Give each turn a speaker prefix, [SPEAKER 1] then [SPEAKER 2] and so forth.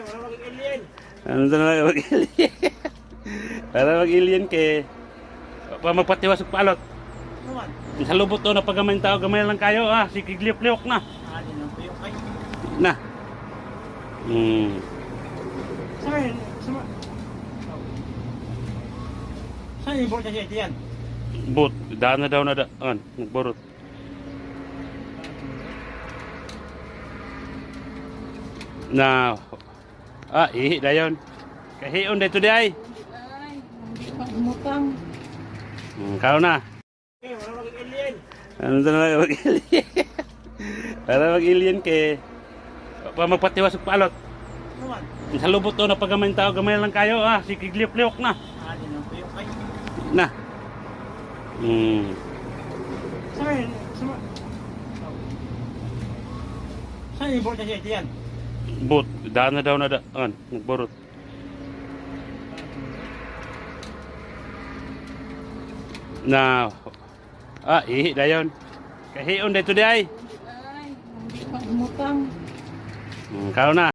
[SPEAKER 1] Wala mag-alien.
[SPEAKER 2] Ano na mag-alien? Para mag-alien kay magpatiwas og palot.
[SPEAKER 1] Naman.
[SPEAKER 2] Sa lubot to na pagamay tao gamay lang kayo si kigliop-liok na.
[SPEAKER 1] Ano nang tuyo kayo?
[SPEAKER 2] Na.
[SPEAKER 1] Saan? Saan yung board siya yan?
[SPEAKER 2] But daan na daw na daan, nagborot. Na ihi dayon. Kahiyon dito di ay.
[SPEAKER 3] Ay, hindi pa umutang.
[SPEAKER 2] Kao na.
[SPEAKER 1] Wala mag-alien.
[SPEAKER 2] Ano na mag-alien? Para mag-alien kay magpatiwas og palot.
[SPEAKER 1] Naman.
[SPEAKER 2] Sa lubot to na pagamay tao gamay lang kayo si kigliop-liok na.
[SPEAKER 1] Ano nang tuyo kayo?
[SPEAKER 2] Na.
[SPEAKER 1] Saan? Saan yung board siya yan?
[SPEAKER 2] But daan na daw na daan, nagborot. Na ihi dayon. Kahiyon dito di ay.
[SPEAKER 3] Ay, hindi pa umutang.
[SPEAKER 2] Kao na.